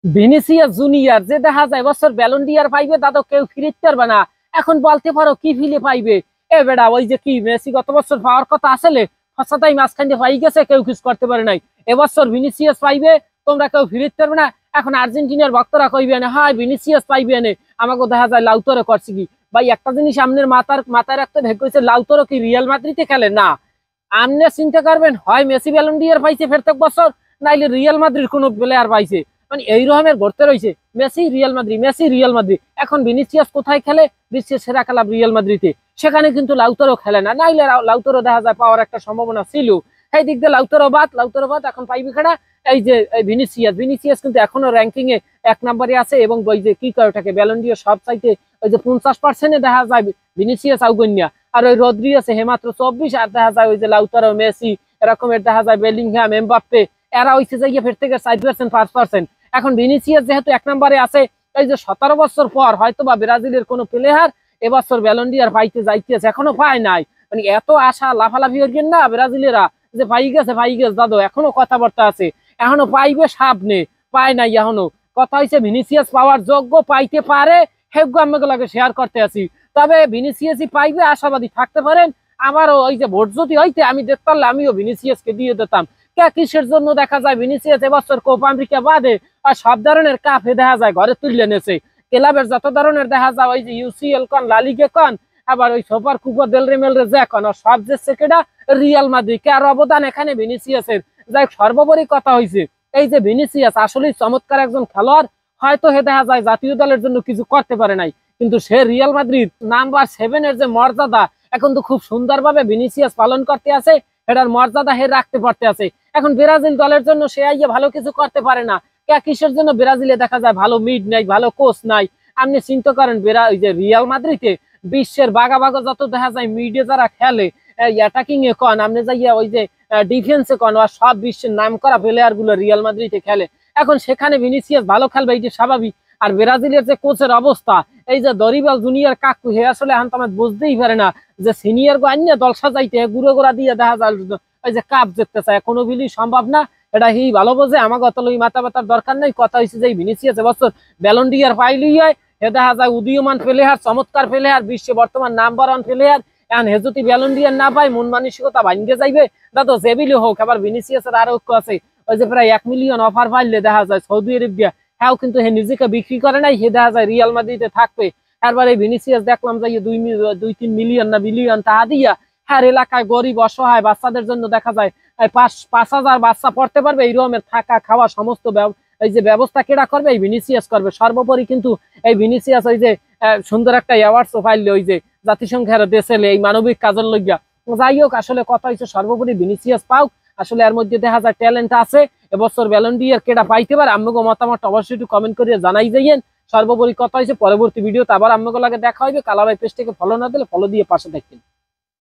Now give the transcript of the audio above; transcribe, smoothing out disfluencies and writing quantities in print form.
Vinicius junior যে দেখা যায় বছর ব্যালন ডিয়ার পাইবে দাদা কেউ ফিরিতে পারবে না। এখন বলতে পারো কি ফিলে পাইবে? এ বেড়া ওই যে কি মেসি গত বছর পাওয়ার কথা আসলে ফসাতাই মাঝখান দিয়ে পাই গেছে, কেউ কিছু করতে পারে নাই। এবছর ভিনিসিয়াস পাইবে, তোমরা কেউ ফিরিতে পারবে না। এখন আর্জেন্টিনার ভক্তরা কইবে না হাই ভিনিসিয়াস পাইবে না, আমাকে দেখা যায় লাউতরে করছে কি। ভাই একটা জিনিস আপনার মাথায় রাখতে ভেগ হয়েছে, লাউতরো কি রিয়াল মাদ্রিদে খেলে না? আপনি চিন্তা করবেন হয় মেসি ব্যালন ডিয়ার পাইছে প্রত্যেক বছর, নাইলে রিয়াল মাদ্রিদ কোনো প্লেয়ার পাইছে। মানে এই রকমের ঘুরতে রয়েছে Messi Real Madrid, Messi Real Madrid. এখন ভিনিসিয়াস কোথায় খেলে? বিশ্বের সেরা খেলা রিয়াল মাদ্রিদে, সেখানে কিন্তু লাউতারও খেলে না। নাইলে লাউতারও দেখা যায় পাওয়ার একটা সম্ভাবনা ছিল। এই দিক দিয়ে লাউতারও বাদ এখন পাইবি খেলা। এই যে ভিনিসিয়াস কিন্তু এখনো র্যাঙ্কিং এ 1 নম্বরে আছে, এবং ওই যে কি করে ওটাকে ব্যালন ডিও সব চাইতে ওই যে 50% দেখা যায় ভিনিসিয়াস আউগন্যা। আর ওই রদ্রি আছে হে মাত্র 24, আর দেখা যায় ওই যে লাউতারো মেসি এরকমের দেখা যায় বেলিংহাম এমবাপ্পে এরা হইছে যাইয়া ফের থেকে 4% 5%। এখন ভিনিসিয়াস যেহেতু 1 নম্বরে আছে, এই যে 17 বছর পর হয়তো বা ব্রাজিলের কোনো প্লেয়ার এবছর ব্যালন ডিয়ার পাইতে যাইতেছে, এখনো পায় নাই। মানে এত আশা লাফালাফি হইবেন না ব্রাজিলেরা যে পাই গেছে দাদু, এখনো কথাবার্তা আছে, এখনো পাইবে সামনে, পায় নাই এখনো। কথা হয়েছে ভিনিসিয়াস পাওয়ার যোগ্য, পাইতে পারে, হেগ্য আমাকে লাগে শেয়ার করতে আছি। তবে ভিনিসিয়াসই পাইবে, আশাবাদী থাকতে পারেন। আমারও ওই যে ভোট যদি হইতে আমি দেখতে পারলে আমিও ভিনিসিয়াসকে দিয়ে দিতাম। কিসের জন্য দেখা যায় ভিনিসিয়াস এবছর কোপা আমেরিকা বাদে আর সব ধরনের কাপে দেখা যায় ঘরে তুলে নেছে। ক্লাবের যত ধরনের দেখা যায় ওই যে ইউসিএল কন লালিগে কন আবার ওই সুপার কুপা দেল রেমেল রে যে কন সব যে সেকেডা রিয়াল মাদ্রিদ আর অবদান এখানে ভিনিসিয়াসের। যাই সর্বোপরি কথা হয়েছে এই যে ভিনিসিয়াস আসলেই চমৎকার একজন খেলোয়াড়। হয়তো হে দেখা যায় জাতীয় দলের জন্য কিছু করতে পারে নাই, কিন্তু সে রিয়াল মাদ্রিদ নাম্বার 7-এর যে মর্যাদা এখন তো খুব সুন্দরভাবে ভিনিসিয়াস পালন করতে আছে, এটার মর্যাদা হে রাখতে পারতে আছে। এখন ব্রাজিল দলের জন্য সে আইয়ে ভালো কিছু করতে পারে না। কিসের জন্য? ব্রাজিলে দেখা যায় ভালো মিড নাই, ভালো কোচ নাই। আপনি চিন্তা করেন ওই যে রিয়াল মাদ্রিদে বিশ্বের বাগা যত দেখা যায় মিডে যারা খেলে অ্যাটাকিং এ কন আপনি যাইয়া ওই যে ডিফেন্সে কন আর সব বিশ্বের নাম করা প্লেয়ার গুলো রিয়াল মাদ্রিদে খেলে। এখন সেখানে ভিনিসিয়াস ভালো খেলবে, এটি স্বাভাবিক। আর ব্রাজিলের যে কোচের অবস্থা, এই যে দরিবাল জুনিয়র কাকু হে আসলে এখন তো আমার বুঝতেই পারে না যে সিনিয়র গো আন্য দল সাজাইতে গুড়ো গোড়া দিয়ে দেখা যায় ওই যে কাপ জিততে চায়, কোনো বিলি সম্ভব না। এটা হি ভালো বোঝে, আমাকে অত লই মাথা ব্যথার দরকার নেই। কথা হয়েছে যে ভিনিসিয়াস এবছর ব্যালন ডিয়ার পাইলই হয়, হে দেখা যায় উদীয়মান প্লেয়ার, চমৎকার প্লেয়ার, বিশ্বে বর্তমান নাম্বার 1 প্লেয়ার। এখন হে যদি ব্যালন ডিয়ার না পায় মন মানসিকতা ভাঙ্গে যাইবে। দাদা জেবিলি হোক, আবার ভিনিসিয়াসের আরো আছে ওই যে প্রায় 1 মিলিয়ন অফার পাইলে দেখা যায় সৌদি আরব দিয়া, হ্যাঁ কিন্তু হে নিজেকে বিক্রি করে নাই, হে দেখা যায় রিয়াল মাদ্রিদে থাকবে। এরপরে ভিনিসিয়াস দেখলাম যে 2-3 মিলিয়ন না বিলিয়ন টাকা দিয়া হ্যাঁ এলাকায় গরিব অসহায় বাচ্চাদের জন্য দেখা যায় 5,000 বাচ্চা পড়তে পারবে, এই রকমের থাকা খাওয়া সমস্ত এই যে ব্যবস্থা কেডা করবে? এই ভিনিসিয়াস করবে। সর্বোপরি কিন্তু এই ভিনিসিয়াস ওই যে সুন্দর একটা অ্যাওয়ার্ডসও পাইলে ওই যে জাতিসংঘের দেশে এই মানবিক কাজের লইয়া। যাই হোক, আসলে কথা হচ্ছে সর্বোপরি ভিনিসিয়াস পাও, আসলে এর মধ্যে দেখা যায় ট্যালেন্ট আছে। এবছর ব্যালন ডিয়ার কেডা পাইতে পারে আমাকে মতামত অবশ্যই একটু কমেন্ট করে জানাই যাইয়েন। সর্বোপরি কথা হয়েছে পরবর্তী ভিডিওতে আবার আমাকে লাগে দেখা হইবে। কালাবাই পেজটাকে ফলো না দিলে ফলো দিয়ে পাশে থাকবেন।